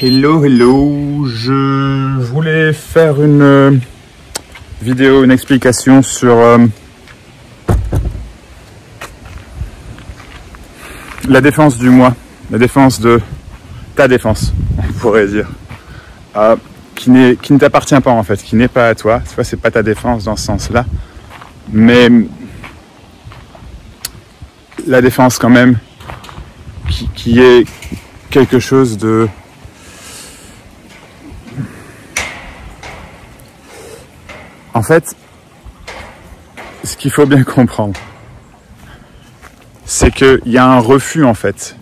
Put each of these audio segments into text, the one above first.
Hello, je voulais faire une vidéo, une explication sur la défense du moi, la défense de ta défense, on pourrait dire, qui ne t'appartient pas en fait, qui n'est pas à toi. Tu vois, c'est pas ta défense dans ce sens-là, mais la défense quand même, qui est quelque chose de en fait, ce qu'il faut bien comprendre, c'est qu'il y a un refus en fait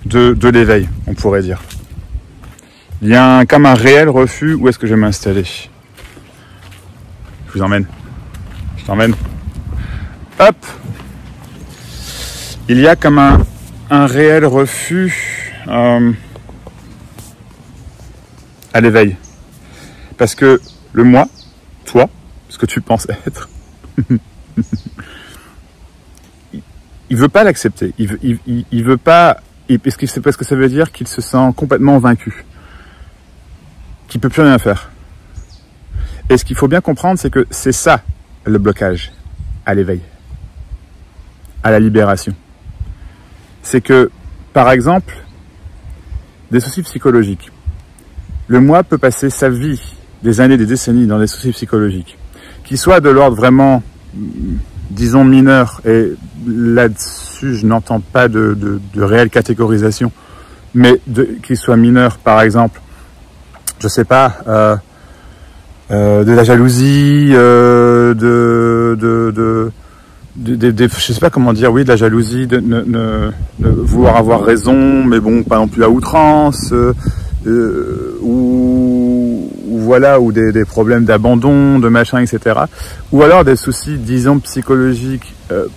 de l'éveil, on pourrait dire. Il y a comme un réel refus. Où est-ce que je vais m'installer? Je vous emmène. Je t'emmène. Hop! Il y a comme un réel refus à l'éveil. Parce que le moi, toi, ce que tu penses être, il veut pas l'accepter. Il veut pas. Parce que ça veut dire qu'il se sent complètement vaincu, qu'il peut plus rien faire. Et ce qu'il faut bien comprendre, c'est que c'est ça le blocage à l'éveil, à la libération. C'est que, par exemple, des soucis psychologiques. Le moi peut passer sa vie, des années, des décennies dans des soucis psychologiques, qui soient de l'ordre vraiment, disons, mineur, et là-dessus je n'entends pas de réelle catégorisation, mais qu'ils soient mineurs, par exemple, je sais pas, de la jalousie, je sais pas comment dire, oui, de la jalousie, de vouloir avoir raison, mais bon, pas non plus à outrance, ou voilà, ou des problèmes d'abandon, de machin, etc. Ou alors des soucis, disons, psychologiques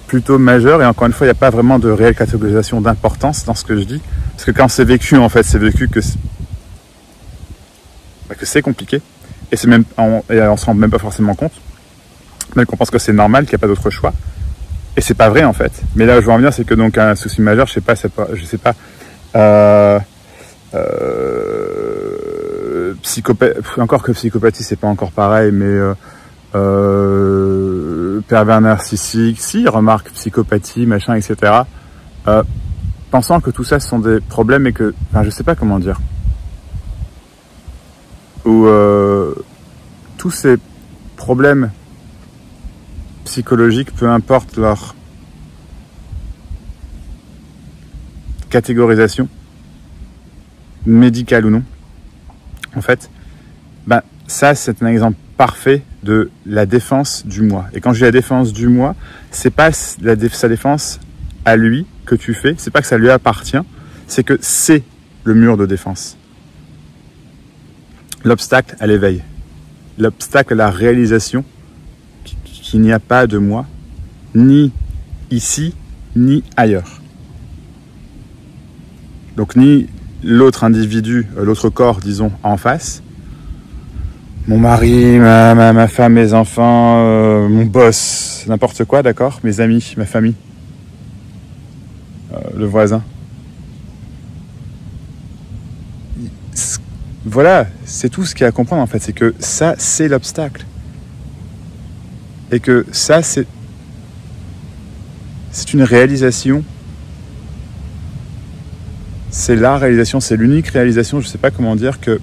plutôt majeurs, et encore une fois, il n'y a pas vraiment de réelle catégorisation d'importance dans ce que je dis, parce que quand c'est vécu, en fait, c'est vécu que c'est compliqué, et on se rend même pas forcément compte, mais qu'on pense que c'est normal, qu'il n'y a pas d'autre choix. Et c'est pas vrai en fait. Mais là où je veux en venir, c'est que donc un souci majeur, je sais pas, psychopathie, encore que psychopathie, c'est pas encore pareil, mais pervers narcissique, si, remarque, psychopathie, machin, etc. Pensant que tout ça ce sont des problèmes et que, enfin, je sais pas comment dire, où tous ces problèmes psychologiques, peu importe leur catégorisation, médicale ou non, en fait, ça c'est un exemple parfait de la défense du moi. Et quand je dis la défense du moi, c'est pas sa défense à lui que tu fais, c'est pas que ça lui appartient, c'est que c'est le mur de défense. L'obstacle à l'éveil, l'obstacle à la réalisation qu'il n'y a pas de moi, ni ici, ni ailleurs. Donc ni l'autre individu, l'autre corps, disons, en face, mon mari, ma femme, mes enfants, mon boss, n'importe quoi, d'accord, mes amis, ma famille, le voisin. Voilà, c'est tout ce qu'il y a à comprendre en fait, c'est que ça, c'est l'obstacle. Et que ça, c'est une réalisation. C'est la réalisation, c'est l'unique réalisation, je ne sais pas comment dire, que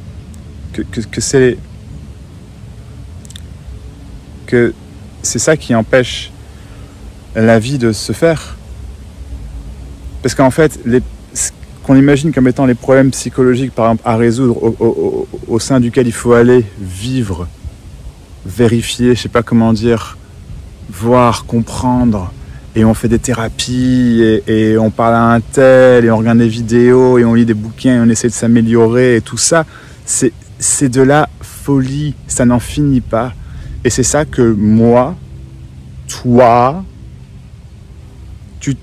c'est ça qui empêche la vie de se faire. Parce qu'en fait, ce qu'on imagine comme étant les problèmes psychologiques, par exemple, à résoudre, au sein duquel il faut aller vivre, vérifier, je ne sais pas comment dire, voir, comprendre, et on fait des thérapies, et on parle à un tel, et on regarde des vidéos, et on lit des bouquins, et on essaie de s'améliorer, et tout ça, c'est de la folie, ça n'en finit pas. Et c'est ça que moi, toi, tu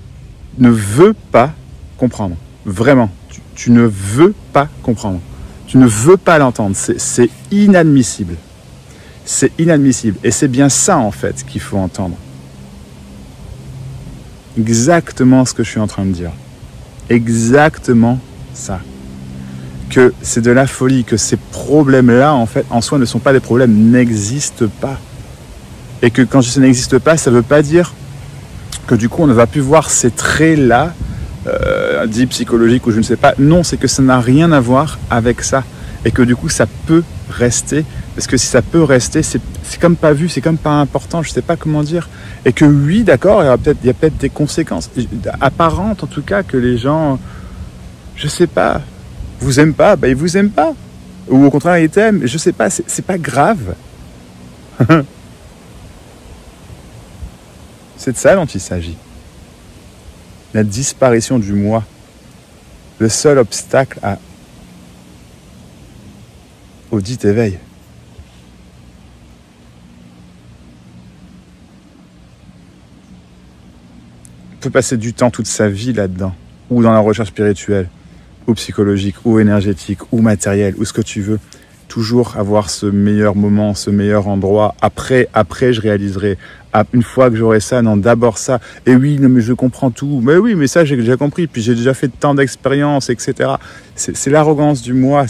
ne veux pas comprendre. Vraiment, tu ne veux pas comprendre. Tu ne veux pas l'entendre, c'est inadmissible. C'est inadmissible. Et c'est bien ça, en fait, qu'il faut entendre. Exactement ce que je suis en train de dire. Exactement ça. que c'est de la folie, que ces problèmes-là, en fait, en soi, ne sont pas des problèmes, n'existent pas. Et que quand je dis ça n'existe pas, ça ne veut pas dire que du coup, on ne va plus voir ces traits-là, dits psychologiques ou je ne sais pas. Non, c'est que ça n'a rien à voir avec ça. Et que du coup, ça peut rester. Parce que si ça peut rester, c'est comme pas vu, c'est comme pas important, je ne sais pas comment dire. Et que oui, d'accord, il y a peut-être des conséquences apparentes, en tout cas, que les gens, je ne sais pas, vous aiment pas, bah ils vous aiment pas. Ou au contraire, ils t'aiment, je ne sais pas, c'est pas grave. C'est de ça dont il s'agit. La disparition du moi. Le seul obstacle au dit éveil. On peut passer du temps, toute sa vie là-dedans, ou dans la recherche spirituelle, ou psychologique, ou énergétique, ou matérielle, ou ce que tu veux. Toujours avoir ce meilleur moment, ce meilleur endroit. Après, je réaliserai. Une fois que j'aurai ça, non, d'abord ça. Et oui, non, mais je comprends tout. Mais oui, mais ça, j'ai déjà compris. Puis j'ai déjà fait tant d'expériences, etc. C'est l'arrogance du moi.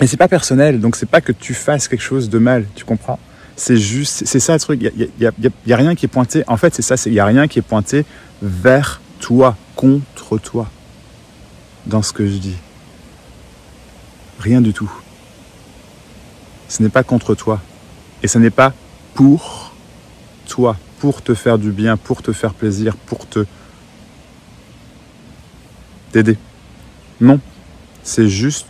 Et c'est pas personnel. Donc c'est pas que tu fasses quelque chose de mal. Tu comprends? C'est juste, c'est ça le truc. Il y a rien qui est pointé. En fait, c'est ça. Il y a rien qui est pointé vers toi, contre toi, dans ce que je dis. Rien du tout. Ce n'est pas contre toi. Et ce n'est pas pour toi, pour te faire du bien, pour te faire plaisir, pour t'aider. Non. C'est juste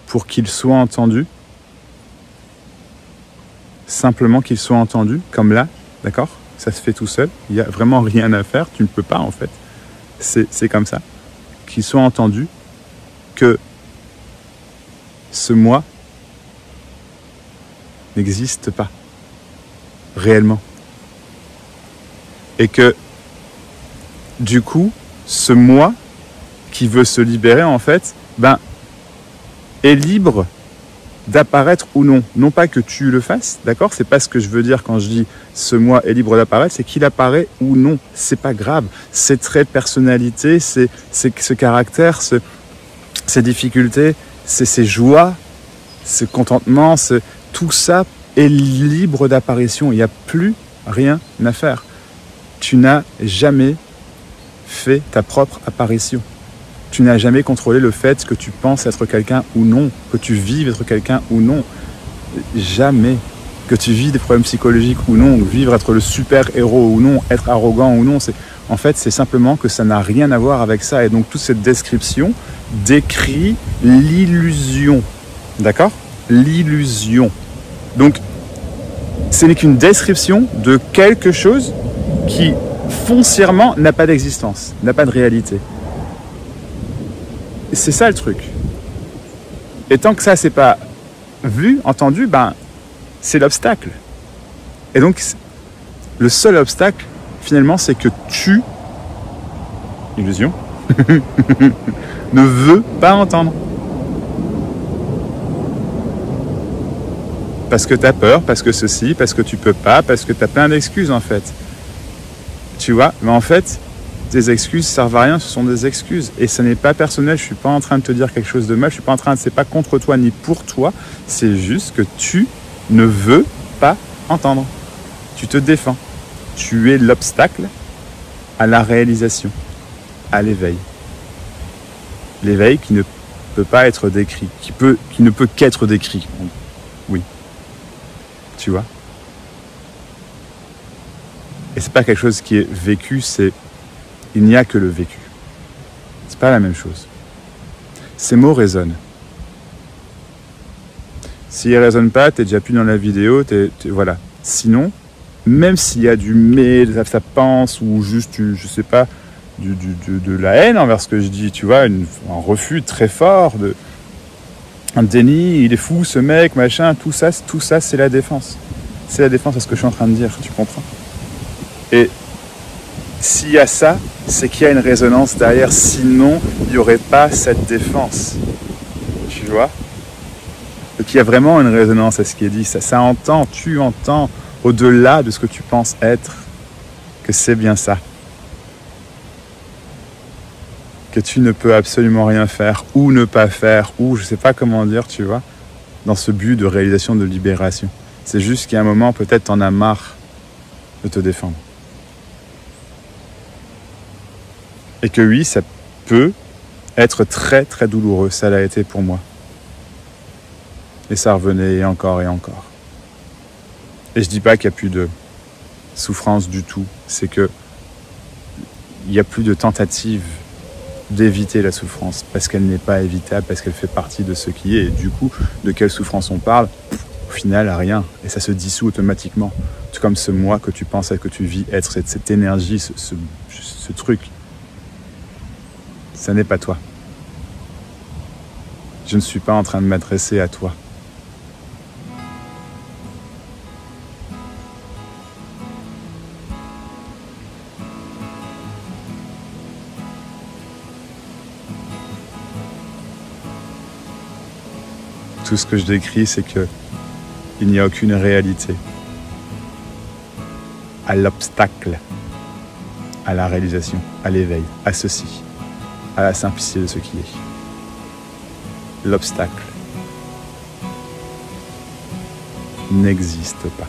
pour qu'il soit entendu. Simplement qu'il soit entendu, comme là, d'accord? Ça se fait tout seul. Il n'y a vraiment rien à faire. Tu ne peux pas, en fait. C'est comme ça. Qu'il soit entendu que ce moi n'existe pas réellement. Et que du coup, ce moi qui veut se libérer, en fait, est libre d'apparaître ou non. Non pas que tu le fasses, d'accord? C'est pas ce que je veux dire quand je dis ce moi est libre d'apparaître, c'est qu'il apparaît ou non. C'est pas grave. Ces traits de personnalité, c'est ce caractère, ces difficultés, ces joies, ce contentement, tout ça est libre d'apparition. Il n'y a plus rien à faire. Tu n'as jamais fait ta propre apparition. Tu n'as jamais contrôlé le fait que tu penses être quelqu'un ou non, que tu vives être quelqu'un ou non. Jamais. Que tu vis des problèmes psychologiques ou non, vivre être le super-héros ou non, être arrogant ou non. En fait, c'est simplement que ça n'a rien à voir avec ça. Et donc, toute cette description décrit l'illusion. D'accord? L'illusion. Donc, ce n'est qu'une description de quelque chose qui, foncièrement, n'a pas d'existence, n'a pas de réalité. C'est ça le truc. Et tant que ça, c'est pas vu, entendu, c'est l'obstacle. Et donc, le seul obstacle, finalement, c'est que tu, illusion, ne veux pas entendre. Parce que tu as peur, parce que ceci, parce que tu peux pas, parce que tu as plein d'excuses, en fait. Tu vois? Mais en fait, tes excuses servent à rien, ce sont des excuses. Et ce n'est pas personnel, je suis pas en train de te dire quelque chose de mal, je suis pas en train de... C'est pas contre toi ni pour toi, c'est juste que tu ne veux pas entendre. Tu te défends. Tu es l'obstacle à la réalisation, à l'éveil. L'éveil qui ne peut pas être décrit, qui ne peut qu'être décrit. Oui. Tu vois? Et c'est pas quelque chose qui est vécu, il n'y a que le vécu. C'est pas la même chose. Ces mots résonnent. S'ils ne résonnent pas, t'es déjà plus dans la vidéo, voilà. Sinon, même s'il y a du mais, ça pense, ou juste, je sais pas, de la haine envers ce que je dis, tu vois, un refus très fort, un déni, il est fou ce mec, machin, tout ça c'est la défense. C'est la défense à ce que je suis en train de dire, tu comprends? Et s'il y a ça, c'est qu'il y a une résonance derrière, sinon il n'y aurait pas cette défense. Tu vois? Donc il y a vraiment une résonance à ce qui est dit, ça entend, tu entends au-delà de ce que tu penses être, que c'est bien ça. que tu ne peux absolument rien faire, ou ne pas faire, ou je sais pas comment dire, tu vois, dans ce but de réalisation de libération. C'est juste qu'à un moment, peut-être t'en as marre de te défendre. Et que oui, ça peut être très très douloureux, ça l'a été pour moi. Et ça revenait et encore et encore. Et je dis pas qu'il n'y a plus de souffrance du tout, c'est que il n'y a plus de tentative d'éviter la souffrance, parce qu'elle n'est pas évitable, parce qu'elle fait partie de ce qui est. Et du coup, de quelle souffrance on parle? Au final, à rien. Et ça se dissout automatiquement. Tout comme ce moi que tu penses, que tu vis être, cette énergie, ce truc. Ça n'est pas toi. Je ne suis pas en train de m'adresser à toi. Tout ce que je décris, c'est que il n'y a aucune réalité à l'obstacle, à la réalisation, à l'éveil, à ceci, à la simplicité de ce qui est. L'obstacle n'existe pas.